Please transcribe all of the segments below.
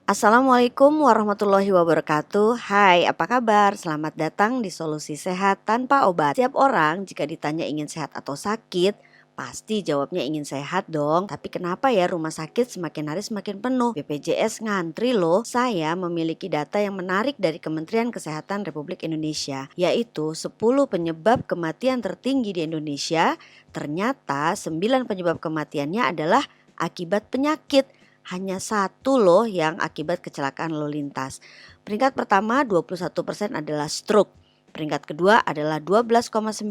Assalamualaikum warahmatullahi wabarakatuh. Hai, apa kabar? Selamat datang di Solusi Sehat Tanpa Obat. Setiap orang jika ditanya ingin sehat atau sakit, pasti jawabnya ingin sehat dong. Tapi kenapa ya rumah sakit semakin hari semakin penuh? BPJS ngantri loh. Saya memiliki data yang menarik dari Kementerian Kesehatan Republik Indonesia, yaitu 10 penyebab kematian tertinggi di Indonesia. Ternyata 9 penyebab kematiannya adalah akibat penyakit. Hanya satu loh yang akibat kecelakaan lalu lintas. Peringkat pertama 21% adalah stroke. Peringkat kedua adalah 12,9%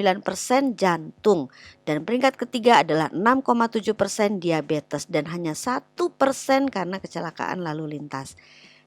jantung. Dan peringkat ketiga adalah 6,7% diabetes. Dan hanya 1% karena kecelakaan lalu lintas.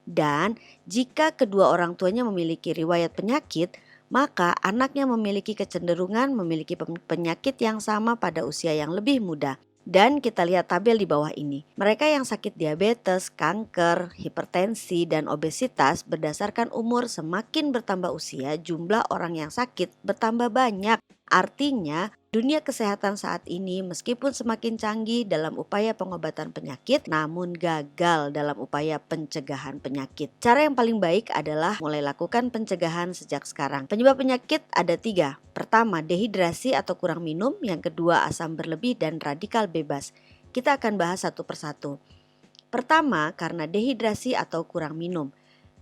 Dan jika kedua orang tuanya memiliki riwayat penyakit, maka anaknya memiliki kecenderungan memiliki penyakit yang sama pada usia yang lebih muda. Dan kita lihat tabel di bawah ini. Mereka yang sakit diabetes, kanker, hipertensi, dan obesitas berdasarkan umur semakin bertambah usia, jumlah orang yang sakit bertambah banyak. Artinya, dunia kesehatan saat ini meskipun semakin canggih dalam upaya pengobatan penyakit, namun gagal dalam upaya pencegahan penyakit. Cara yang paling baik adalah mulai lakukan pencegahan sejak sekarang. Penyebab penyakit ada 3. Pertama, dehidrasi atau kurang minum. Yang kedua, asam berlebih dan radikal bebas. Kita akan bahas satu persatu. Pertama, karena dehidrasi atau kurang minum.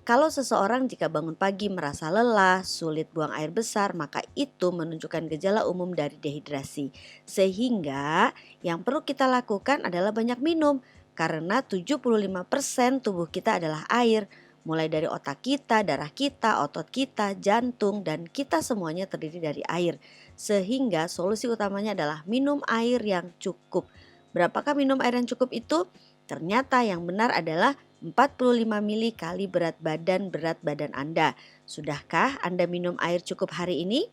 Kalau seseorang jika bangun pagi merasa lelah, sulit buang air besar, maka itu menunjukkan gejala umum dari dehidrasi. Sehingga yang perlu kita lakukan adalah banyak minum, karena 75% tubuh kita adalah air. Mulai dari otak kita, darah kita, otot kita, jantung, dan kita semuanya terdiri dari air. Sehingga solusi utamanya adalah minum air yang cukup. Berapakah minum air yang cukup itu? Ternyata yang benar adalah 45 mili kali berat badan Anda. Sudahkah Anda minum air cukup hari ini?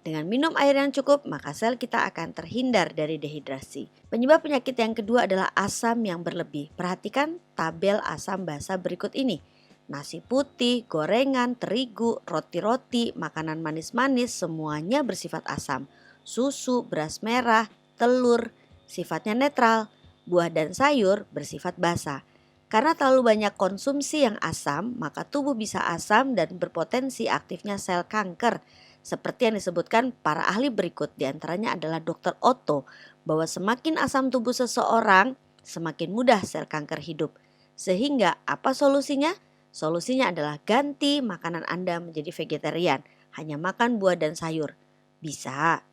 Dengan minum air yang cukup, maka sel kita akan terhindar dari dehidrasi. Penyebab penyakit yang kedua adalah asam yang berlebih. Perhatikan tabel asam basa berikut ini. Nasi putih, gorengan, terigu, roti-roti, makanan manis-manis semuanya bersifat asam. Susu, beras merah, telur sifatnya netral. Buah dan sayur bersifat basa. Karena terlalu banyak konsumsi yang asam, maka tubuh bisa asam dan berpotensi aktifnya sel kanker. Seperti yang disebutkan para ahli berikut, diantaranya adalah Dr. Otto, bahwa semakin asam tubuh seseorang, semakin mudah sel kanker hidup. Sehingga apa solusinya? Solusinya adalah ganti makanan Anda menjadi vegetarian, hanya makan buah dan sayur. Bisa,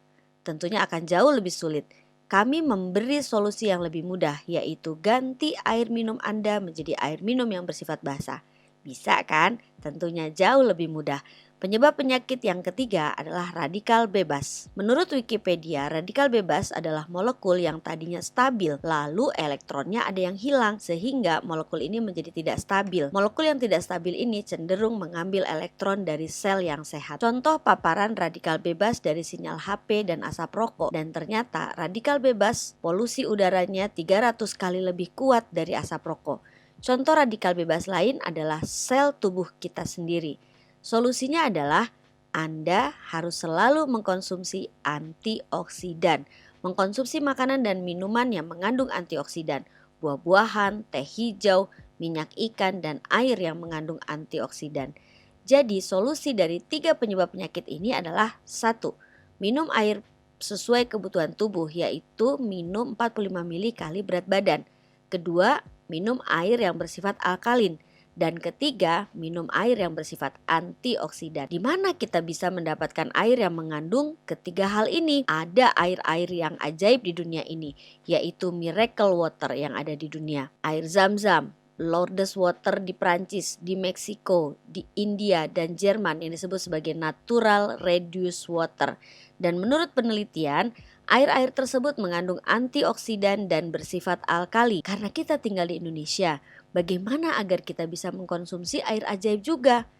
tentunya akan jauh lebih sulit. Kami memberi solusi yang lebih mudah, yaitu ganti air minum Anda menjadi air minum yang bersifat basa. Bisa kan? Tentunya jauh lebih mudah. Penyebab penyakit yang ketiga adalah radikal bebas. Menurut Wikipedia, radikal bebas adalah molekul yang tadinya stabil, lalu elektronnya ada yang hilang, sehingga molekul ini menjadi tidak stabil. Molekul yang tidak stabil ini cenderung mengambil elektron dari sel yang sehat. Contoh paparan radikal bebas dari sinyal HP dan asap rokok, dan ternyata radikal bebas polusi udaranya 300 kali lebih kuat dari asap rokok. Contoh radikal bebas lain adalah sel tubuh kita sendiri. Solusinya adalah Anda harus selalu mengkonsumsi antioksidan. Mengkonsumsi makanan dan minuman yang mengandung antioksidan. Buah-buahan, teh hijau, minyak ikan, dan air yang mengandung antioksidan. Jadi solusi dari 3 penyebab penyakit ini adalah 1. Minum air sesuai kebutuhan tubuh, yaitu minum 45 mili kali berat badan. Kedua, minum air yang bersifat alkalin. Dan ketiga, minum air yang bersifat antioksidan. Di mana kita bisa mendapatkan air yang mengandung ketiga hal ini? Ada air-air yang ajaib di dunia ini, yaitu miracle water yang ada di dunia. Air Zam-Zam, Lourdes water di Prancis, di Meksiko, di India, dan Jerman yang disebut sebagai natural reduced water. Dan menurut penelitian, air-air tersebut mengandung antioksidan dan bersifat alkali. Karena kita tinggal di Indonesia, bagaimana agar kita bisa mengkonsumsi air ajaib juga?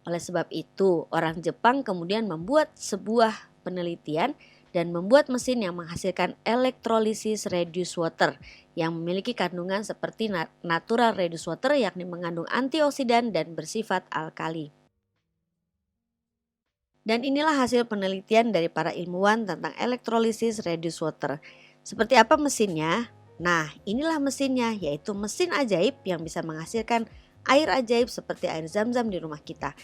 Oleh sebab itu, orang Jepang kemudian membuat sebuah penelitian dan membuat mesin yang menghasilkan electrolysis reduced water yang memiliki kandungan seperti natural reduced water, yakni mengandung antioksidan dan bersifat alkali. Dan inilah hasil penelitian dari para ilmuwan tentang electrolysis reduced water. Seperti apa mesinnya? Nah, inilah mesinnya, yaitu mesin ajaib yang bisa menghasilkan air ajaib seperti air zam-zam di rumah kita.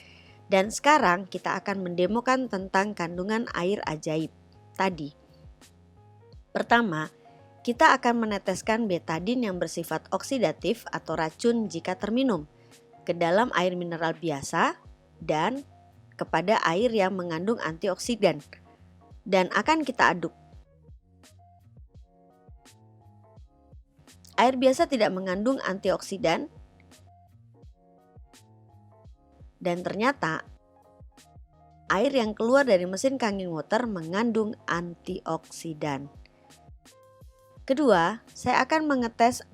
Dan sekarang kita akan mendemokan tentang kandungan air ajaib tadi. Pertama, kita akan meneteskan betadin yang bersifat oksidatif atau racun jika terminum ke dalam air mineral biasa dan kepada air yang mengandung antioksidan, dan akan kita aduk. Air biasa tidak mengandung antioksidan, dan ternyata air yang keluar dari mesin Kangen Water mengandung antioksidan. Kedua, saya akan mengetes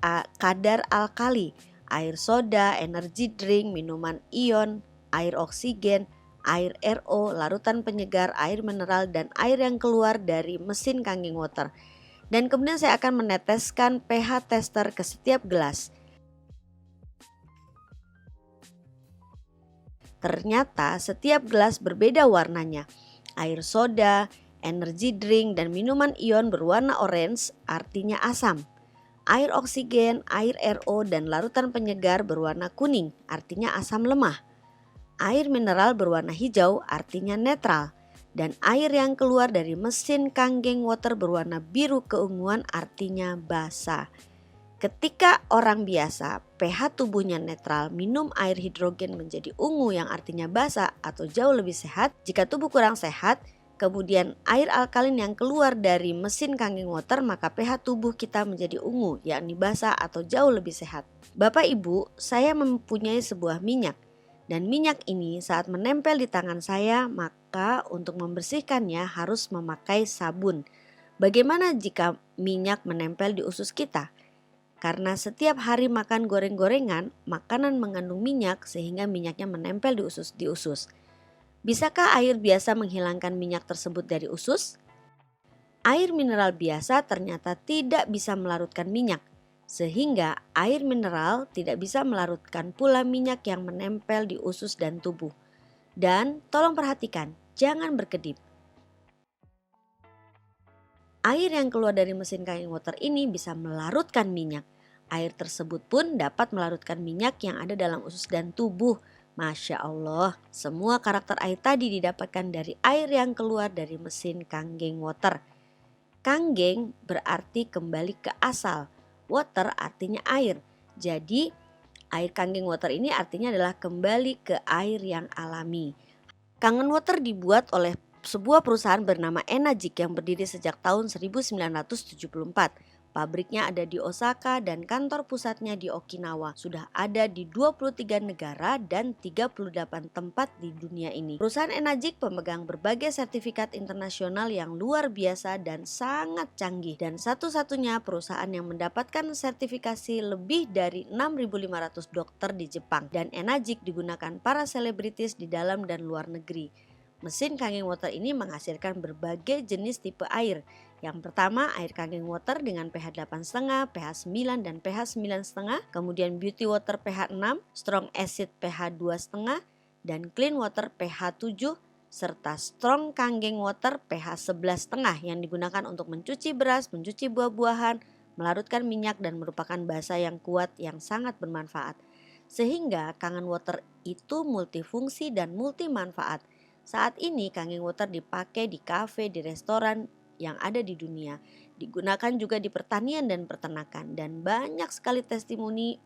kadar alkali, air soda, energy drink, minuman ion, air oksigen, air RO, larutan penyegar, air mineral, dan air yang keluar dari mesin Kangen Water. Dan kemudian saya akan meneteskan pH tester ke setiap gelas. Ternyata setiap gelas berbeda warnanya. Air soda, energy drink, dan minuman ion berwarna orange artinya asam. Air oksigen, air RO, dan larutan penyegar berwarna kuning artinya asam lemah. Air mineral berwarna hijau artinya netral. Dan air yang keluar dari mesin Kangen Water berwarna biru keunguan artinya basa. Ketika orang biasa pH tubuhnya netral, minum air hidrogen menjadi ungu yang artinya basa atau jauh lebih sehat. Jika tubuh kurang sehat, kemudian air alkalin yang keluar dari mesin Kangen Water, maka pH tubuh kita menjadi ungu yakni basa atau jauh lebih sehat. Bapak Ibu, saya mempunyai sebuah minyak. Dan minyak ini saat menempel di tangan saya, maka untuk membersihkannya harus memakai sabun. Bagaimana jika minyak menempel di usus kita? Karena setiap hari makan goreng-gorengan, makanan mengandung minyak sehingga minyaknya menempel di usus. Bisakah air biasa menghilangkan minyak tersebut dari usus? Air mineral biasa ternyata tidak bisa melarutkan minyak. Sehingga air mineral tidak bisa melarutkan pula minyak yang menempel di usus dan tubuh. Dan tolong perhatikan, jangan berkedip. Air yang keluar dari mesin Kangen Water ini bisa melarutkan minyak. Air tersebut pun dapat melarutkan minyak yang ada dalam usus dan tubuh. Masya Allah, semua karakter air tadi didapatkan dari air yang keluar dari mesin Kangen Water. Kangen berarti kembali ke asal. Water artinya air. Jadi air Kangen Water ini artinya adalah kembali ke air yang alami. Kangen Water dibuat oleh sebuah perusahaan bernama Enagic yang berdiri sejak tahun 1974. Pabriknya ada di Osaka dan kantor pusatnya di Okinawa. Sudah ada di 23 negara dan 38 tempat di dunia ini. Perusahaan Enagic pemegang berbagai sertifikat internasional yang luar biasa dan sangat canggih. Dan satu-satunya perusahaan yang mendapatkan sertifikasi lebih dari 6.500 dokter di Jepang. Dan Enagic digunakan para selebritis di dalam dan luar negeri. Mesin Kangen Water ini menghasilkan berbagai jenis tipe air. Yang pertama air Kangen Water dengan pH 8,5, pH 9 dan pH 9,5. Kemudian Beauty Water pH 6, Strong Acid pH 2,5 dan Clean Water pH 7 serta Strong Kangen Water pH 11,5 yang digunakan untuk mencuci beras, mencuci buah-buahan, melarutkan minyak dan merupakan basa yang kuat yang sangat bermanfaat. Sehingga Kangen Water itu multifungsi dan multi manfaat. Saat ini Kangen Water dipakai di kafe, di restoran yang ada di dunia. Digunakan juga di pertanian dan peternakan. Dan banyak sekali testimoni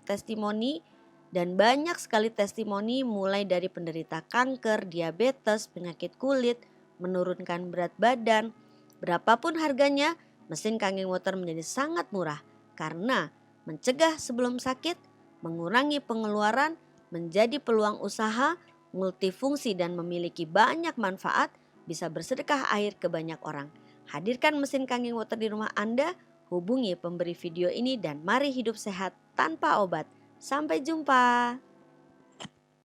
mulai dari penderita kanker, diabetes, penyakit kulit, menurunkan berat badan. Berapapun harganya, mesin Kangen Water menjadi sangat murah karena mencegah sebelum sakit, mengurangi pengeluaran, menjadi peluang usaha, multifungsi dan memiliki banyak manfaat, bisa bersedekah air ke banyak orang. Hadirkan mesin Kangen Water di rumah Anda, hubungi pemberi video ini dan mari hidup sehat tanpa obat. Sampai jumpa.